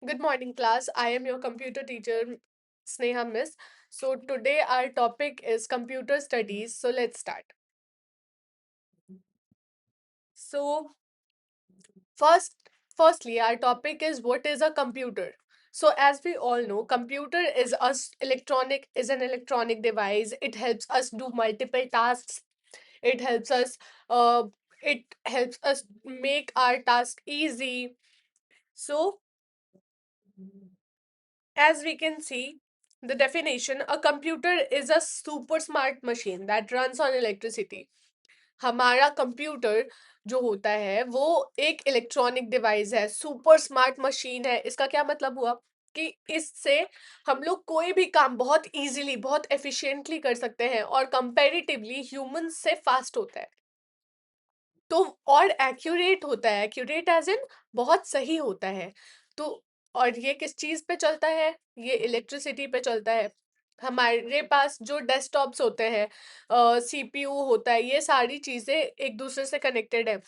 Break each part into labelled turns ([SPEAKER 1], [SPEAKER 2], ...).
[SPEAKER 1] Good morning, class. I am your computer teacher, Sneha Miss. So, today our topic is computer studies. So, let's start. So, first, firstly, our topic is what is a computer? So, as we all know, computer is an electronic device. It helps us do multiple tasks. It helps us uh, it helps us make our task easy. So, as we can see, the definition a computer is a super smart machine that runs on electricity. हमारा computer जो होता है वो एक electronic device है, super smart machine है। इसका क्या मतलब हुआ कि इससे हम लोग कोई भी काम बहुत इजीली बहुत एफिशिएंटली कर सकते हैं और कंपैरेटिवली ह्यूमन से फास्ट होता है। तो और एक्यूरेट होता है, एक्यूरेट एज इन बहुत सही होता है। तो और ये किस चीज पे चलता है? ये इलेक्ट्रिसिटी पे चलता है। हमारे पास जो डेस्कटॉप्स होते हैं, सीपीयू होता है, ये सारी चीजें एक दूसरे से कनेक्टेड है।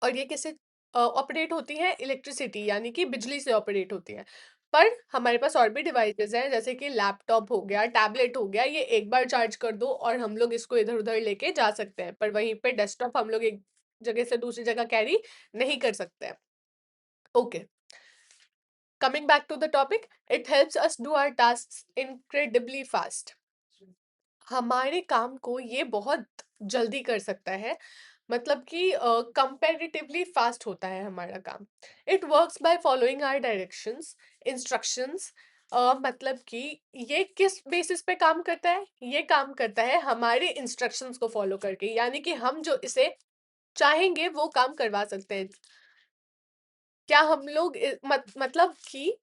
[SPEAKER 1] और ये किससे ऑपरेट होती है? इलेक्ट्रिसिटी यानी कि बिजली से ऑपरेट होती है। पर हमारे पास और भी डिवाइसेस हैं, जैसे कि लैपटॉप हो गया, टैबलेट हो गया। ये एक बार चार्ज कर दो और हम लोग इसको इधर उधर लेके जा सकते हैं, पर वहीं पे डेस्कटॉप हम लोग एक जगह से दूसरी जगह कैरी नहीं कर सकते हैं। Okay, coming back to the topic, it helps us do our task incredibly fast. हमारे काम को ये बहुत जल्दी कर सकता है, मतलब कि कंपैरेटिवली फास्ट होता है हमारा काम। It works by following our directions, instructions. मतलब कि ये किस बेसिस पे काम करता है? ये काम करता है हमारे इंस्ट्रक्शंस को फॉलो करके, यानी कि हम जो इसे चाहेंगे वो काम करवा सकते हैं। क्या हम लोग मतलब कि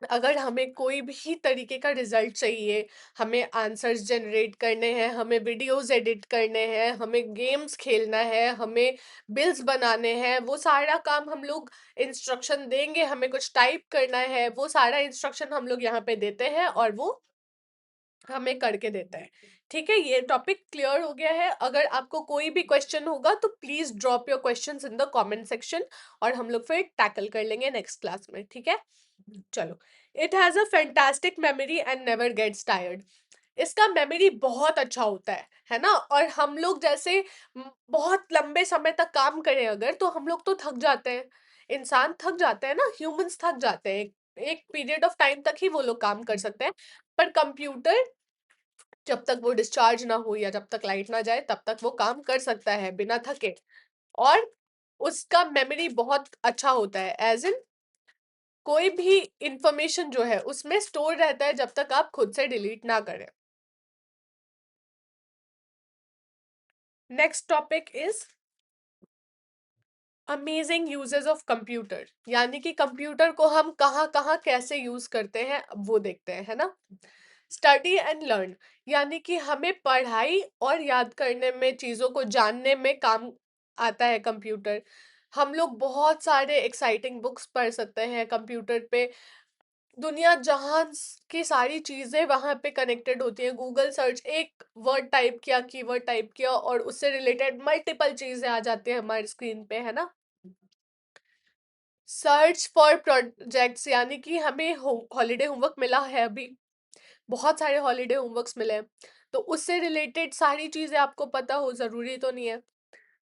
[SPEAKER 1] अगर हमें कोई भी तरीके का रिजल्ट चाहिए, हमें आंसर्स जनरेट करने हैं, हमें वीडियोस एडिट करने हैं, हमें गेम्स खेलना है, हमें बिल्स बनाने हैं, वो सारा काम हम लोग इंस्ट्रक्शन देंगे। हमें कुछ टाइप करना है, वो सारा इंस्ट्रक्शन हम लोग यहाँ पे देते हैं और वो हमें करके देता है। ठीक है, ये टॉपिक क्लियर हो गया है? अगर आपको कोई भी क्वेश्चन होगा तो please drop your questions in the comment section और हम लोग फिर टैकल कर लेंगे नेक्स्ट क्लास में। ठीक है, चलो। It has a fantastic memory and never gets tired. इसका मेमोरी बहुत अच्छा होता है ना? और हम लोग जैसे बहुत लंबे समय तक काम करें अगर, तो हम लोग तो थक जाते हैं। इंसान थक जाते हैं ना, ह्यूमंस थक जाते हैं। एक पीरियड ऑफ टाइम तक ही वो लोग काम कर सकते हैं। पर कंप्यूटर जब तक वो डिस्चार्ज ना हो या जब तक लाइट ना जाए तब तक वो काम कर सकता है बिना थके। और उसका मेमोरी बहुत अच्छा होता है, एज इन कोई भी इंफॉर्मेशन जो है उसमें स्टोर रहता है जब तक आप खुद से डिलीट ना करें। Next topic is amazing uses of computer, यानी कि कंप्यूटर को हम कहाँ कहाँ कैसे यूज करते हैं अब वो देखते हैं, है ना? स्टडी एंड लर्न, यानी कि हमें पढ़ाई और याद करने में, चीजों को जानने में काम आता है कंप्यूटर। हम लोग बहुत सारे एक्साइटिंग बुक्स पढ़ सकते हैं कंप्यूटर पे। दुनिया जहान की सारी चीजें वहां पे कनेक्टेड होती हैं। गूगल सर्च, एक वर्ड टाइप किया, कीवर्ड टाइप किया और उससे रिलेटेड मल्टीपल चीजें आ जाती हैं हमारी स्क्रीन पे, है ना? सर्च फॉर प्रोजेक्ट्स, यानी कि हमें हॉलीडे होमवर्क मिला है अभी, बहुत सारे हॉलीडे होमवर्क्स मिले हैं, तो उससे रिलेटेड सारी चीजें आपको पता हो जरूरी तो नहीं है।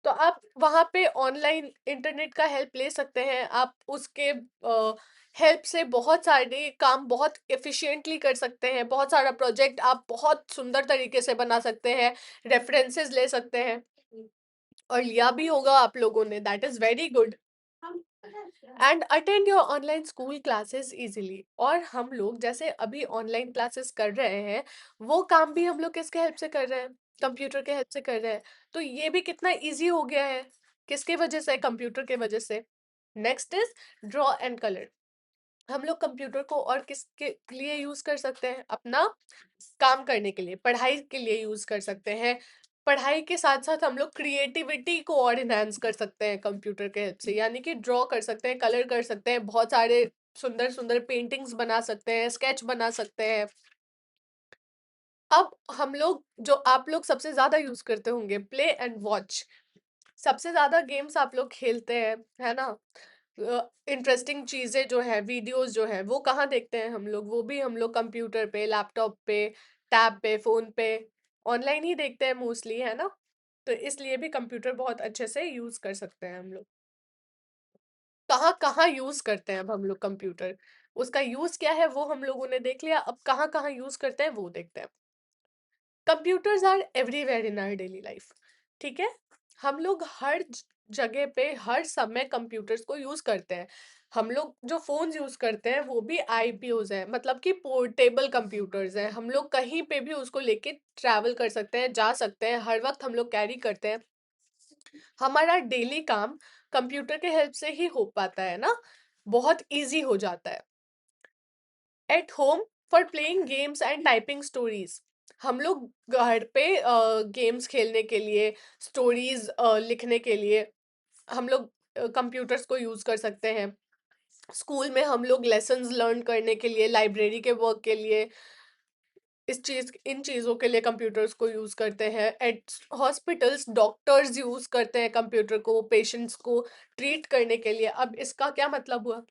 [SPEAKER 1] तो आप वहां पे ऑनलाइन इंटरनेट का हेल्प ले सकते हैं। आप उसके हेल्प से बहुत सारे काम बहुत एफिशिएंटली कर सकते हैं। बहुत सारा प्रोजेक्ट आप बहुत सुंदर तरीके से बना सकते हैं, रेफरेंसेस ले सकते हैं। और लिया भी होगा आप लोगों ने, that is very good. And attend your online school classes easily. और हम लोग जैसे अभी ऑनलाइन क्लासेस कर रहे हैं, वो काम भी हम लोग किसके हेल्प से कर रहे हैं? कंप्यूटर के हेल्प से कर रहे हैं। तो ये भी कितना इजी हो गया है, किसके वजह से? कंप्यूटर के वजह से। Next is draw and colour. हम लोग कंप्यूटर को और किसके लिए यूज कर सकते हैं? अपना काम करने के लिए, पढ़ाई के लिए यूज कर सकते हैं। पढ़ाई के साथ साथ हम लोग क्रिएटिविटी को और इनहेंस कर सकते हैं कंप्यूटर के हेल्प से, यानी कि ड्रॉ कर सकते हैं, कलर कर सकते हैं, बहुत सारे सुंदर सुंदर पेंटिंग्स बना सकते हैं, स्केच बना सकते हैं। अब हम लोग, जो आप लोग सबसे ज्यादा यूज करते होंगे, प्ले एंड वॉच। सबसे ज्यादा गेम्स आप लोग खेलते हैं, है ना? इंटरेस्टिंग चीजें जो है, वीडियोस जो है, वो कहाँ देखते हैं हम लोग? वो भी हम लोग कंप्यूटर पे, लैपटॉप पे, टैब पे, फोन पे, ऑनलाइन ही देखते हैं मोस्टली, है ना? तो इसलिए भी कंप्यूटर बहुत अच्छे से यूज कर सकते हैं हम लोग। कहाँ कहाँ यूज करते हैं अब हम लोग कंप्यूटर, उसका यूज क्या है वो हम लोगों ने देख लिया, अब कहाँ कहाँ यूज करते हैं वो देखते हैं। Computers are everywhere in our daily life, ठीक है? हम लोग हर जगह पे हर समय कंप्यूटर्स को यूज करते हैं। हम लोग जो फोन्स यूज करते हैं वो भी आईपीओज हैं, मतलब कि पोर्टेबल कंप्यूटर्स हैं। हम लोग कहीं पे भी उसको लेके ट्रैवल कर सकते हैं, जा सकते हैं, हर वक्त हम लोग कैरी करते हैं। हमारा डेली काम कंप्यूटर के हेल्प से ही हो पाता है ना, बहुत इजी हो जाता है। At home, for playing games and typing stories, हम लोग घर पे गेम्स खेलने के लिए, स्टोरीज लिखने के लिए हम लोग कंप्यूटर्स को यूज कर सकते हैं। स्कूल में हम लोग लेसन्स लर्न करने के लिए, लाइब्रेरी के वर्क के लिए, इन चीजों के लिए कंप्यूटर्स को यूज करते हैं। एट हॉस्पिटल्स, डॉक्टर्स यूज करते हैं कंप्यूटर को पेशेंट्स को ट्रीट करने के लिए। अब इसका क्या मतलब हुआ?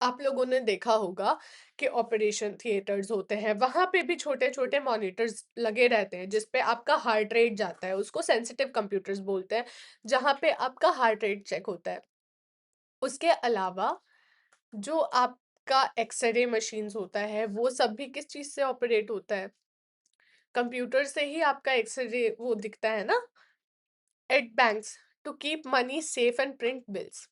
[SPEAKER 1] आप लोगों ने देखा होगा कि ऑपरेशन थिएटर्स होते हैं, वहां पे भी छोटे छोटे मॉनिटर्स लगे रहते हैं जिसपे आपका हार्ट रेट जाता है, उसको सेंसिटिव कंप्यूटर्स बोलते हैं, जहां पे आपका हार्ट रेट चेक होता है। उसके अलावा जो आपका एक्सरे मशीन्स होता है वो सब भी किस चीज से ऑपरेट होता है? कंप्यूटर से ही आपका एक्सरे वो दिखता है ना। At banks, to keep money safe and print bills,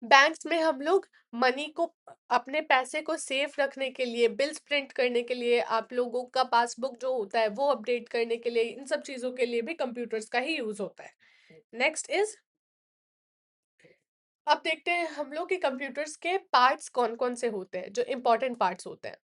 [SPEAKER 1] banks में हम लोग मनी को, अपने पैसे को सेफ रखने के लिए, बिल्स प्रिंट करने के लिए, आप लोगों का पासबुक जो होता है वो अपडेट करने के लिए, इन सब चीजों के लिए भी कंप्यूटर्स का ही यूज होता है। नेक्स्ट इज, अब देखते हैं हम लोग कि कंप्यूटर्स के पार्ट्स कौन कौन से होते हैं, जो इंपॉर्टेंट पार्ट्स होते हैं।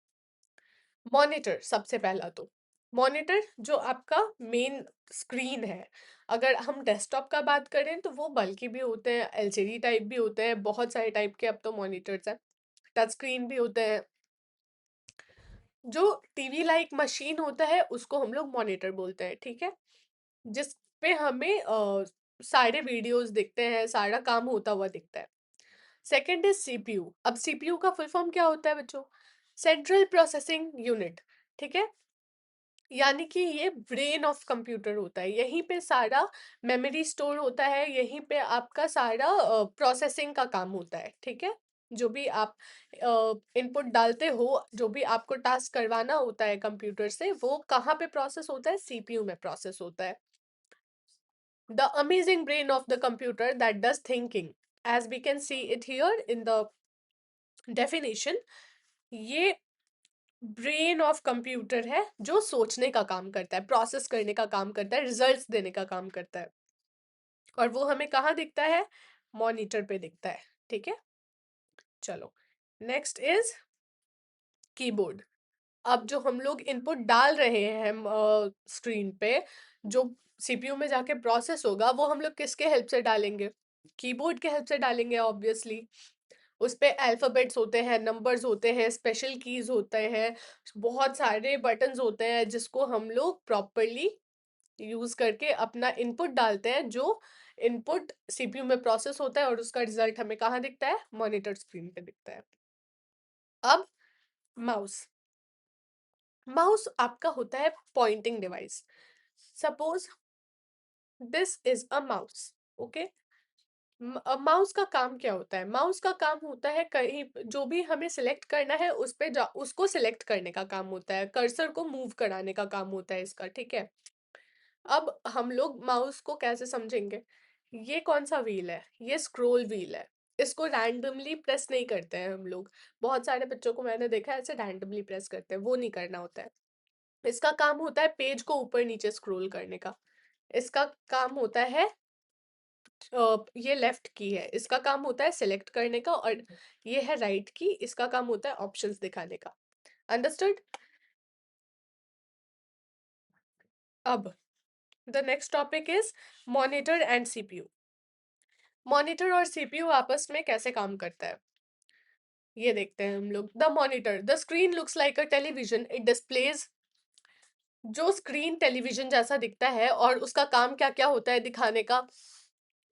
[SPEAKER 1] मॉनिटर सबसे पहला तो, मॉनिटर जो आपका मेन स्क्रीन है। अगर हम डेस्कटॉप का बात करें तो वो बल्कि भी होते हैं, एलसीडी टाइप भी होते हैं, बहुत सारे टाइप के अब तो मॉनिटर्स हैं, टच स्क्रीन भी होते हैं। जो टीवी लाइक मशीन होता है उसको हम लोग मॉनिटर बोलते हैं, ठीक है? जिस पे हमें सारे वीडियोस दिखते हैं, सारा काम होता हुआ दिखता है। Second is CPU. अब सीपीयू का फुल फॉर्म क्या होता है बच्चों? सेंट्रल प्रोसेसिंग यूनिट, ठीक है? यानी कि ये ब्रेन ऑफ कंप्यूटर होता है, यहीं पे सारा मेमोरी स्टोर होता है, यहीं पे आपका सारा प्रोसेसिंग का काम होता है, ठीक है? जो भी आप इनपुट डालते हो, जो भी आपको टास्क करवाना होता है कंप्यूटर से, वो कहाँ पे प्रोसेस होता है? सीपीयू में प्रोसेस होता है। The amazing brain of the computer that does thinking, as we can see it here in the definition, ये ब्रेन ऑफ कंप्यूटर है जो सोचने का काम करता है, प्रोसेस करने का काम करता है, रिजल्ट्स देने का काम करता है। और वो हमें कहाँ दिखता है? मॉनिटर पे दिखता है, ठीक है? चलो, नेक्स्ट इज कीबोर्ड। अब जो हम लोग इनपुट डाल रहे हैं स्क्रीन पे, जो सीपीयू में जाके प्रोसेस होगा, वो हम लोग किसके हेल्प से डालेंगे? कीबोर्ड के हेल्प से डालेंगे ऑब्वियसली। उस पे अल्फाबेट्स होते हैं, नंबर्स होते हैं, स्पेशल कीज होते हैं, बहुत सारे बटन्स होते हैं जिसको हम लोग प्रॉपरली यूज करके अपना इनपुट डालते हैं, जो इनपुट सीपीयू में प्रोसेस होता है और उसका रिजल्ट हमें कहाँ दिखता है? मॉनिटर स्क्रीन पे दिखता है। अब माउस, माउस आपका होता है pointing device. Suppose this is a mouse, okay? Mouse का काम क्या होता है? माउस का काम होता है कहीं जो भी हमें सिलेक्ट करना है उस पे जा, उसको सिलेक्ट करने का काम होता है, कर्सर को मूव कराने का काम होता है इसका, ठीक है? अब हम लोग माउस को कैसे समझेंगे? ये कौन सा व्हील है? ये स्क्रोल व्हील है, इसको रैंडमली प्रेस नहीं करते हैं हम लोग। बहुत सारे बच्चों को मैंने देखा है ऐसे रैंडमली प्रेस करते हैं, वो नहीं करना होता है। इसका काम होता है पेज को ऊपर नीचे स्क्रॉल करने का। इसका काम होता है ये लेफ्ट की है, इसका काम होता है सिलेक्ट करने का, और ये है राइट की, इसका काम होता है ऑप्शंस दिखाने का। अंडरस्टूड? अब the next topic is monitor and CPU. Monitor और सीपीयू आपस में कैसे काम करता है ये देखते हैं हम लोग। The monitor, the screen looks like a television, it displays, जो स्क्रीन टेलीविजन जैसा दिखता है, और उसका काम क्या क्या होता है दिखाने का?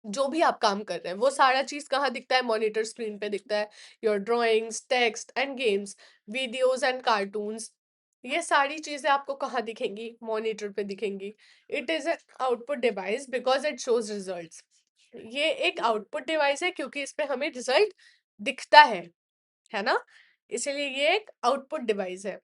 [SPEAKER 1] जो भी आप काम कर रहे हैं वो सारा चीज कहाँ दिखता है, मॉनिटर स्क्रीन पे दिखता है। Your drawings, text and games, videos and cartoons, ये सारी चीजें आपको कहाँ दिखेंगी, मॉनिटर पे दिखेंगी। It is an output device because it shows results. ये एक आउटपुट डिवाइस है क्योंकि इस पे हमें रिजल्ट दिखता है ना, इसीलिए ये एक आउटपुट डिवाइस है।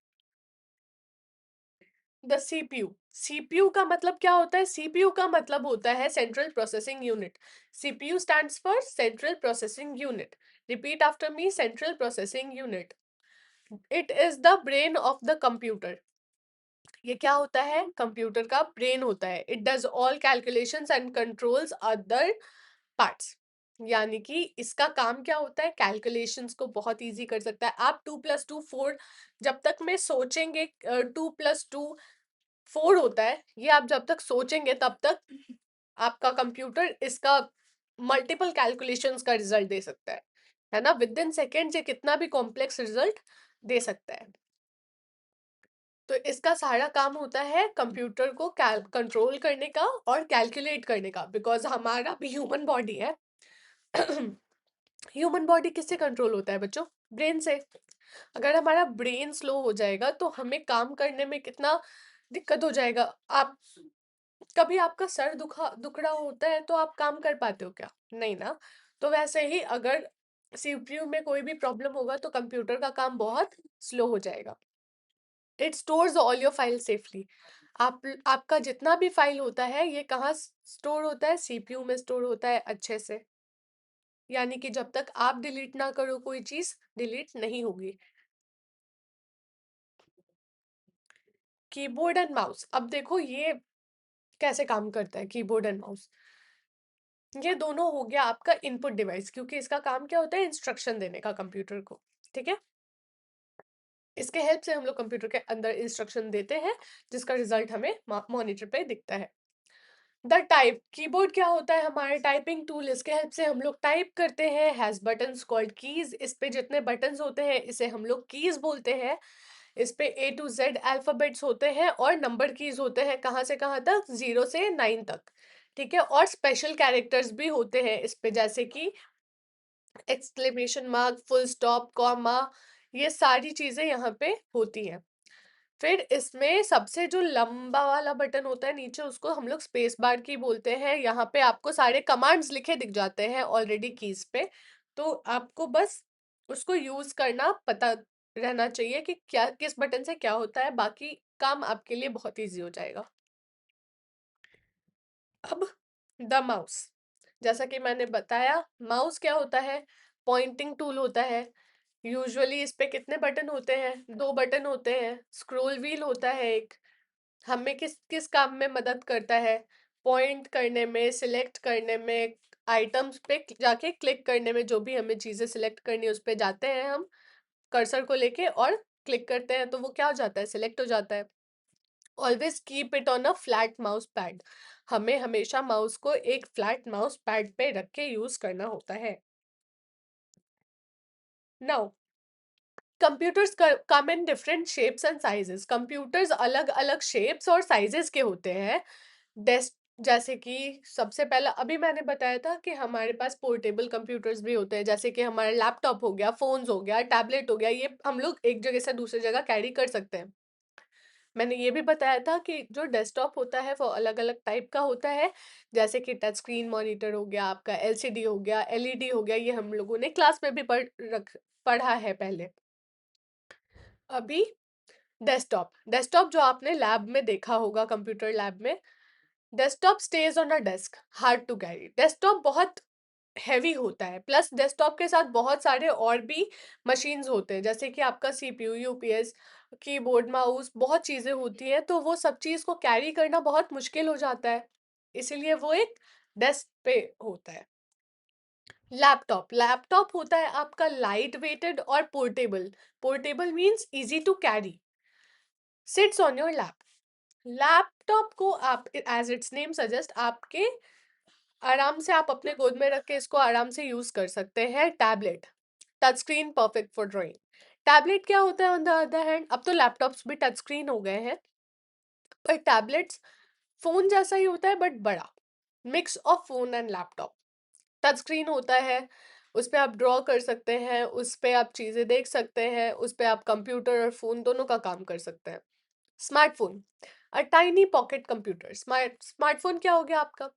[SPEAKER 1] द सीपीयू, सीपीयू का मतलब क्या होता है, सीपीयू का मतलब होता है central processing unit. CPU stands for central processing unit. Repeat after me, central processing unit. It is the brain of the computer. ये क्या होता है, कंप्यूटर का ब्रेन होता है। It does all calculations and controls other parts. यानी कि इसका काम क्या होता है, कैलकुलेशंस को बहुत इजी कर सकता है। आप 2+2 4, जब तक में सोचेंगे 2+2 4 होता है, ये आप जब तक सोचेंगे तब तक आपका कंप्यूटर इसका मल्टीपल कैलकुलेशंस का रिजल्ट दे सकता है ना। विद इन सेकेंड ये कितना भी कॉम्प्लेक्स रिजल्ट दे सकता है। तो इसका सारा काम होता है कंप्यूटर को कंट्रोल करने का और कैलकुलेट करने का, बिकॉज हमारा भी ह्यूमन बॉडी है। ह्यूमन बॉडी किससे कंट्रोल होता है बच्चों, ब्रेन से। अगर हमारा ब्रेन स्लो हो जाएगा तो हमें काम करने में कितना दिक्कत हो जाएगा। आप कभी आपका सर दुख रहा होता है तो आप काम कर पाते हो क्या, नहीं ना। तो वैसे ही अगर सीपीयू में कोई भी प्रॉब्लम होगा तो कंप्यूटर का काम बहुत स्लो हो जाएगा। It stores all your file safely. आपका जितना भी फाइल होता है ये कहाँ स्टोर होता है, सीपीयू में स्टोर होता है अच्छे से। यानी कि जब तक आप डिलीट ना करो कोई चीज डिलीट नहीं होगी। कीबोर्ड एंड माउस, अब देखो ये कैसे काम करता है कीबोर्ड एंड माउस। ये दोनों हो गया आपका इनपुट डिवाइस, क्योंकि इसका काम क्या होता है, इंस्ट्रक्शन देने का कंप्यूटर को। ठीक है, इसके हेल्प से हम लोग कंप्यूटर के अंदर इंस्ट्रक्शन देते हैं जिसका रिजल्ट हमें मॉनिटर पे दिखता है। द टाइप, कीबोर्ड क्या होता है, हमारे टाइपिंग टूल। इसके हेल्प से हम लोग टाइप करते हैं। हैज बटन्स कॉल्ड कीज, इस पे जितने बटन्स होते हैं इसे हम लोग कीज बोलते हैं। इस पे A to Z अल्फाबेट्स होते हैं और नंबर कीज होते हैं, कहाँ से कहाँ तक, 0 से 9 तक। ठीक है, और स्पेशल कैरेक्टर्स भी होते हैं इस पे, जैसे कि exclamation mark, full stop, comma, ये सारी चीजें यहाँ पे होती हैं। फिर इसमें सबसे जो लंबा वाला बटन होता है नीचे, उसको हम लोग स्पेस बार की बोलते हैं। यहाँ पे आपको सारे कमांड्स लिखे दिख जाते हैं ऑलरेडी कीज पे, तो आपको बस उसको यूज करना पता रहना चाहिए कि क्या किस बटन से क्या होता है, बाकी काम आपके लिए बहुत इजी हो जाएगा। अब द माउस, जैसा कि मैंने बताया, माउस क्या होता है, पॉइंटिंग टूल होता है। यूजुअली इस पे कितने बटन होते हैं, 2 बटन होते हैं। स्क्रोल व्हील होता है एक, हमें किस किस काम में मदद करता है, पॉइंट करने में, सिलेक्ट करने में, आइटम्स पे जाके क्लिक करने में। जो भी हमें चीजें सिलेक्ट करनी है उस पे जाते हैं हम कर्सर को लेके और क्लिक करते हैं तो वो क्या हो जाता है, सिलेक्ट हो जाता है। Always keep it on a flat mouse pad, हमें हमेशा माउस को एक फ्लैट माउस पैड पे रख के यूज करना होता है। Now computers come in different shapes and sizes, computers अलग अलग शेप्स और साइजेस के होते हैं। डेस्क, जैसे कि सबसे पहला अभी मैंने बताया था कि हमारे पास पोर्टेबल कंप्यूटर्स भी होते हैं, जैसे कि हमारा लैपटॉप हो गया, फोन्स हो गया, टैबलेट हो गया, ये हम लोग एक जगह से दूसरी जगह कैरी कर सकते हैं। मैंने ये भी बताया था कि जो डेस्कटॉप होता है वो अलग अलग टाइप का होता है, जैसे कि टच स्क्रीन मॉनिटर हो गया, आपका एलसीडी हो गया, एलईडी हो गया, ये हम लोगों ने क्लास में भी पढ़ा है पहले। अभी डेस्कटॉप, डेस्कटॉप जो आपने लैब में देखा होगा, कंप्यूटर लैब में, desktop stays on a desk, hard to carry. Desktop बहुत हैवी होता है, प्लस डेस्कटॉप के साथ बहुत सारे और भी मशीन्स होते हैं, जैसे कि आपका सीपीयू, यूपीएस, कीबोर्ड, माउस, बहुत चीजें होती हैं, तो वो सब चीज को कैरी करना बहुत मुश्किल हो जाता है, इसीलिए वो एक डेस्क पे होता है। लैपटॉप, लैपटॉप होता है आपका लाइट वेटेड और portable. Portable means easy to carry, sits on your lap. Laptop को आप, एज इट्स नेम सजेस्ट, आपके आराम से आप अपने गोद में रख के इसको आराम से यूज कर सकते हैं। Tablet, touch screen, perfect for drawing. Tablet क्या होता है ऑन द अदर हैंड, अब तो लैपटॉप्स भी टच स्क्रीन हो गए हैं, पर टैबलेट्स फोन जैसा ही होता है बट बड़ा, mix of phone and laptop. Touch screen होता है, उस पे आप ड्रॉ कर सकते हैं, उस पे आप चीजें देख सकते हैं, उस पे आप कंप्यूटर और फोन दोनों का काम कर सकते हैं। Smartphone, a tiny pocket computer. Smartphone क्या हो गया आपका?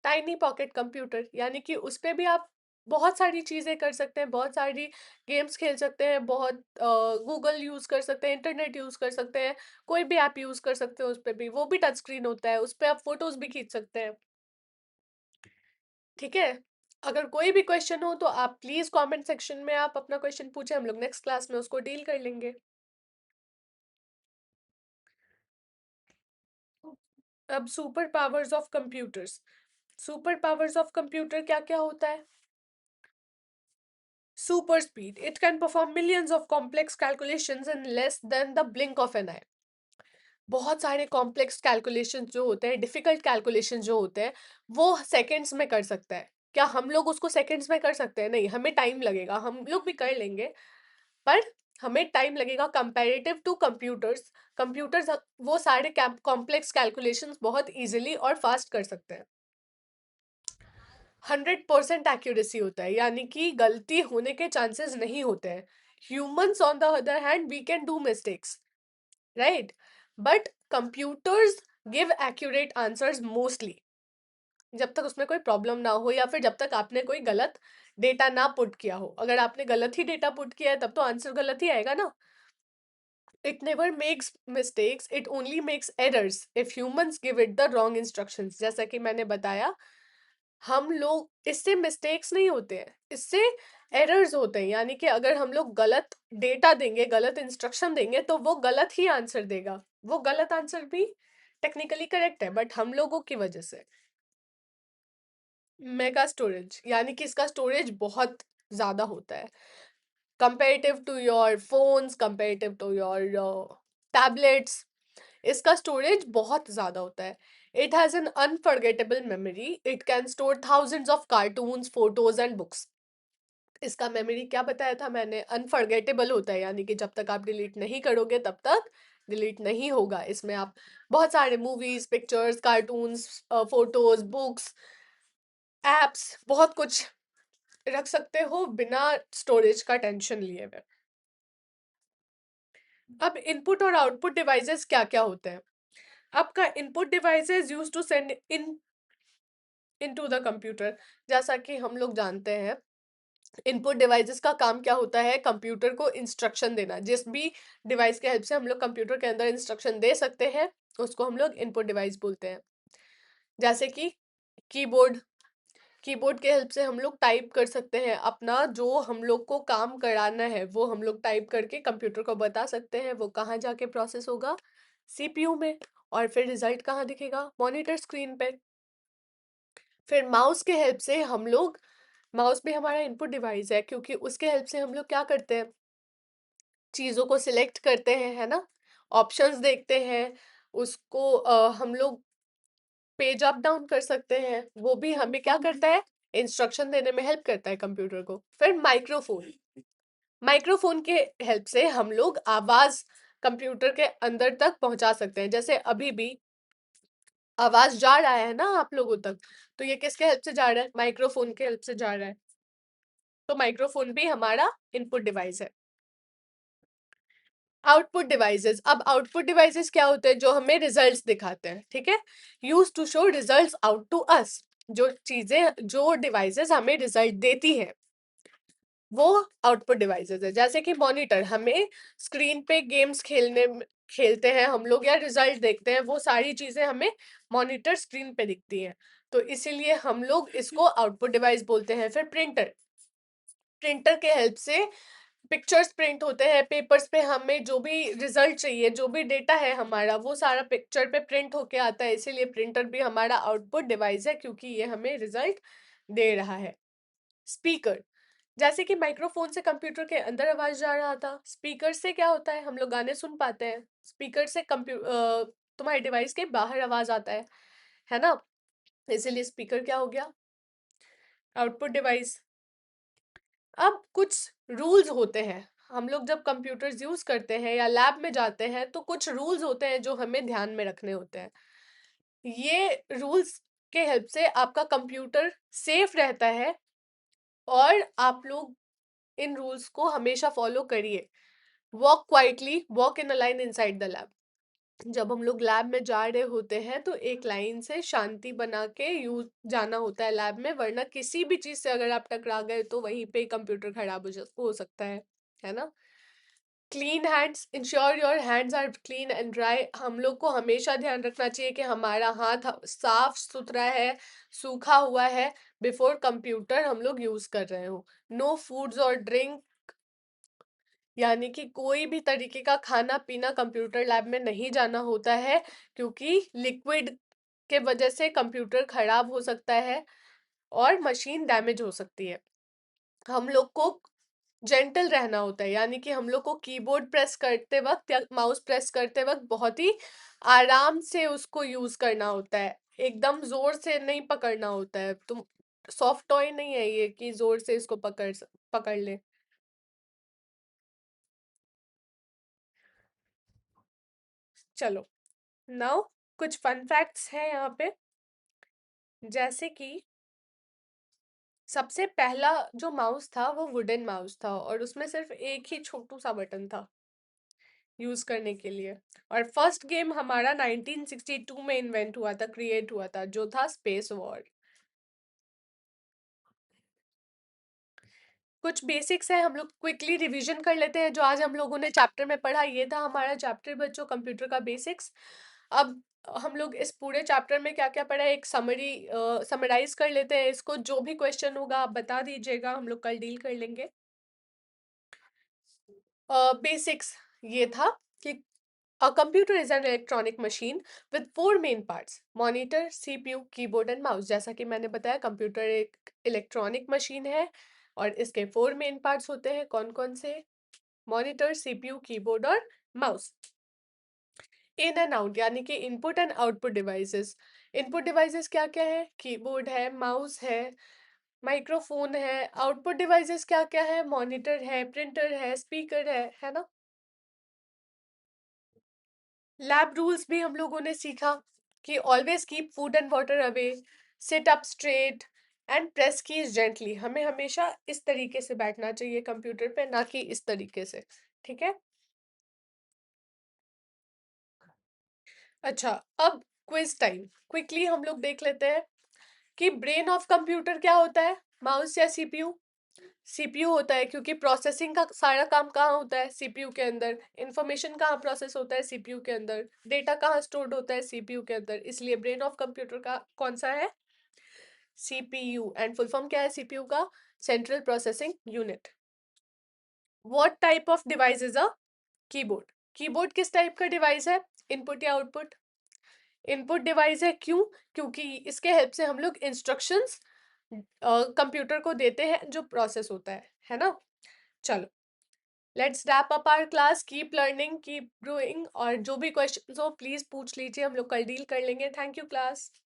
[SPEAKER 1] टाइनी पॉकेट कंप्यूटर, यानी कि उस पे भी आप बहुत सारी चीजें कर सकते हैं, बहुत सारी गेम्स खेल सकते हैं, बहुत गूगल यूज कर सकते हैं, इंटरनेट यूज कर सकते हैं, कोई भी ऐप यूज कर सकते हैं उस पे भी, वो भी टच स्क्रीन होता है, उस पे आप फोटोज भी खींच सकते हैं। ठीक है। अगर कोई भी क्वेश्चन हो तो आप प्लीज कमेंट सेक्शन में आप अपना क्वेश्चन पूछे, हम लोग नेक्स्ट क्लास में उसको डील कर लेंगे। अब super powers of computers. Super powers of computer क्या क्या होता है? Super speed, it can perform millions of complex calculations in less than the blink of an eye. बहुत सारे कॉम्प्लेक्स कैलकुलेशन जो होते हैं, डिफिकल्ट कैलकुलेशन जो होते हैं, वो सेकंड्स में कर सकता है। क्या हम लोग उसको सेकंड्स में कर सकते हैं? नहीं, हमें टाइम लगेगा, हम लोग भी कर लेंगे, पर हमें टाइम लगेगा कंपैरेटिव टू कंप्यूटर्स। कंप्यूटर्स वो सारे कॉम्प्लेक्स कैलकुलेशंस बहुत इजीली और फास्ट कर सकते हैं। 100% एक्यूरेसी होता है, यानी कि गलती होने के चांसेस नहीं होते हैं। Humans on the other hand we can do mistakes, right, but computers give accurate answers mostly, जब तक उसमें कोई प्रॉब्लम ना हो या फिर जब तक आपने कोई गलत डेटा ना पुट किया हो। अगर आपने गलत ही डेटा पुट किया है तब तो आंसर गलत ही आएगा ना। It never makes mistakes, it only makes errors if humans give it the wrong instructions. जैसा कि मैंने बताया, हम लोग इससे मिस्टेक्स नहीं होते हैं, इससे एरर्स होते हैं, यानी कि अगर हम लोग गलत डेटा देंगे, गलत इंस्ट्रक्शन देंगे, तो वो गलत ही आंसर देगा। वो गलत आंसर भी टेक्निकली करेक्ट है, बट हम लोगों की वजह से। मेगा स्टोरेज, यानी कि इसका स्टोरेज बहुत ज्यादा होता है comparative to your phones, comparative to your tablets. इसका स्टोरेज बहुत ज्यादा होता है। It has an unforgettable memory, it can store thousands of cartoons, photos and books. इसका मेमोरी क्या बताया था मैंने? अनफॉरगेटेबल होता है, यानी कि जब तक आप डिलीट नहीं करोगे तब तक डिलीट नहीं होगा। इसमें आप बहुत सारे movies, pictures, cartoons, photos, books, apps, बहुत कुछ रख सकते हो बिना स्टोरेज का टेंशन लिए हुए। अब इनपुट और आउटपुट डिवाइसेस क्या क्या होते हैं? आपका input devices use to send into the computer. जैसा कि हम लोग जानते हैं, इनपुट डिवाइसेस का काम क्या होता है? कंप्यूटर को इंस्ट्रक्शन देना। जिस भी डिवाइस के हेल्प से हम लोग कंप्यूटर के अंदर इंस्ट्रक्शन दे सकते हैं, उसको हम लोग इनपुट डिवाइस बोलते हैं। जैसे कि कीबोर्ड, कीबोर्ड के हेल्प से हम लोग टाइप कर सकते हैं, अपना जो हम लोग को काम कराना है वो हम लोग टाइप करके कंप्यूटर को बता सकते हैं। वो कहाँ जाके प्रोसेस होगा? सीपीयू में। और फिर रिजल्ट कहाँ दिखेगा? मॉनिटर स्क्रीन पे। फिर माउस के हेल्प से हम लोग, माउस भी हमारा इनपुट डिवाइस है, क्योंकि उसके हेल्प से हम लोग क्या करते हैं? चीजों को सिलेक्ट करते हैं, है ना, ऑप्शंस देखते हैं, उसको हम लोग पेज अप डाउन कर सकते हैं। वो भी हमें क्या करता है? इंस्ट्रक्शन देने में हेल्प करता है कंप्यूटर को। फिर माइक्रोफोन, माइक्रोफोन के हेल्प से हम लोग आवाज कंप्यूटर के अंदर तक पहुंचा सकते हैं। जैसे अभी भी आवाज जा रहा है ना आप लोगों तक, तो ये किसके हेल्प से जा रहा है? माइक्रोफोन के हेल्प से जा रहा है। तो माइक्रोफोन भी हमारा इनपुट डिवाइस है। आउटपुट डिवाइसेस, अब आउटपुट डिवाइसेस क्या होते हैं? जो हमें रिजल्ट्स दिखाते हैं, ठीक है, use to show results out to us. जो चीजें, जो डिवाइसेस हमें रिजल्ट देती है, वो आउटपुट डिवाइसेस है। जैसे कि मॉनिटर, हमें स्क्रीन पे गेम्स खेलते हैं हम लोग, या रिजल्ट देखते हैं, वो सारी चीजें हमें मॉनिटर स्क्रीन पे दिखती हैं, तो इसीलिए हम लोग इसको आउटपुट डिवाइस बोलते हैं। फिर प्रिंटर, प्रिंटर के हेल्प से पिक्चर्स प्रिंट होते हैं पेपर्स पे। हमें जो भी रिजल्ट चाहिए, जो भी डेटा है हमारा, वो सारा पिक्चर पे प्रिंट होके आता है, इसीलिए प्रिंटर भी हमारा आउटपुट डिवाइस है, क्योंकि ये हमें रिजल्ट दे रहा है। स्पीकर, जैसे कि माइक्रोफोन से कंप्यूटर के अंदर आवाज जा रहा था, स्पीकर से क्या होता है? हम लोग गाने सुन पाते हैं। स्पीकर से तुम्हारे डिवाइस के बाहर आवाज आता है ना, इसीलिए स्पीकर क्या हो गया? Output device. अब कुछ रूल्स होते हैं, हम लोग जब कंप्यूटर्स यूज करते हैं या लैब में जाते हैं, तो कुछ रूल्स होते हैं जो हमें ध्यान में रखने होते हैं। ये रूल्स के हेल्प से आपका कंप्यूटर सेफ रहता है, और आप लोग इन रूल्स को हमेशा फॉलो करिए। Walk quietly, walk in a line inside the lab. जब हम लोग लैब में जा रहे होते हैं तो एक लाइन से शांति बना के यूज जाना होता है लैब में, वरना किसी भी चीज से अगर आप टकरा गए तो वहीं पे कंप्यूटर खराब हो सकता है ना। Clean hands, ensure your hands are clean and dry. हम लोग को हमेशा ध्यान रखना चाहिए कि हमारा हाथ साफ सुथरा है, सूखा हुआ है, बिफोर कंप्यूटर हम लोग यूज कर रहे हो। नो फूड्स और ड्रिंक, यानी कि कोई भी तरीके का खाना पीना कंप्यूटर लैब में नहीं जाना होता है, क्योंकि लिक्विड के वजह से कंप्यूटर खराब हो सकता है और मशीन डैमेज हो सकती है। हम लोग को जेंटल रहना होता है, यानी कि हम लोग को कीबोर्ड प्रेस करते वक्त या माउस प्रेस करते वक्त बहुत ही आराम से उसको यूज करना होता है, एकदम जोर से नहीं पकड़ना होता है। तुम सॉफ्ट टॉय नहीं है ये कि जोर से इसको पकड़ ले। चलो, नाउ कुछ फन फैक्ट्स हैं यहाँ पे। जैसे कि सबसे पहला जो माउस था वो वुडन माउस था, और उसमें सिर्फ एक ही छोटू सा बटन था यूज करने के लिए। और फर्स्ट गेम हमारा 1962 में इन्वेंट हुआ था, क्रिएट हुआ था, जो था स्पेस वॉर। कुछ बेसिक्स है, हम लोग क्विकली रिवीजन कर लेते हैं जो आज हम लोगों ने चैप्टर में पढ़ा। ये था हमारा चैप्टर बच्चों, कंप्यूटर का बेसिक्स। अब हम लोग इस पूरे चैप्टर में क्या क्या पढ़ा है एक समराइज कर लेते हैं इसको। जो भी क्वेश्चन होगा आप बता दीजिएगा, हम लोग कल डील कर लेंगे। बेसिक्स ये था कि a computer is an electronic machine with four main parts: monitor, CPU, keyboard and mouse। जैसा कि मैंने बताया, कंप्यूटर एक इलेक्ट्रॉनिक मशीन है और इसके फोर मेन पार्ट्स होते हैं। कौन कौन से? मॉनिटर, सीपीयू, कीबोर्ड और माउस। इन एंड आउट, यानी कि input and output devices. Input devices क्या क्या है? कीबोर्ड है, माउस है, माइक्रोफोन है। आउटपुट डिवाइसेस क्या क्या है? मॉनिटर है, प्रिंटर है, स्पीकर है ना। लैब रूल्स भी हम लोगों ने सीखा कि always keep food and water away, sit up straight and press keys gently. हमें हमेशा इस तरीके से बैठना चाहिए कंप्यूटर पे, ना कि इस तरीके से। ठीक है। अच्छा, अब क्विज टाइम। क्विकली हम लोग देख लेते हैं कि ब्रेन ऑफ कंप्यूटर क्या होता है, माउस या सीपीयू? सीपीयू होता है, क्योंकि प्रोसेसिंग का सारा काम कहाँ होता है? सीपीयू के अंदर। इंफॉर्मेशन कहाँ प्रोसेस होता है? सीपीयू के अंदर। डेटा कहाँ स्टोर्ड होता है? सीपीयू के अंदर। इसलिए ब्रेन ऑफ कंप्यूटर का कौन सा है? सीपीयू। एंड फुल फॉर्म क्या है सीपीयू का? Central processing unit. What type of device is a keyboard? Keyboard किस टाइप का डिवाइस है? इनपुट या आउटपुट? इनपुट डिवाइस है। क्यों? क्योंकि इसके हेल्प से हम लोग इंस्ट्रक्शंस कंप्यूटर को देते हैं जो प्रोसेस होता है ना। चलो, let's wrap up our class. Keep learning, keep growing, और जो भी क्वेश्चन हो प्लीज पूछ लीजिए, हम लोग कल डील कर लेंगे। Thank you class.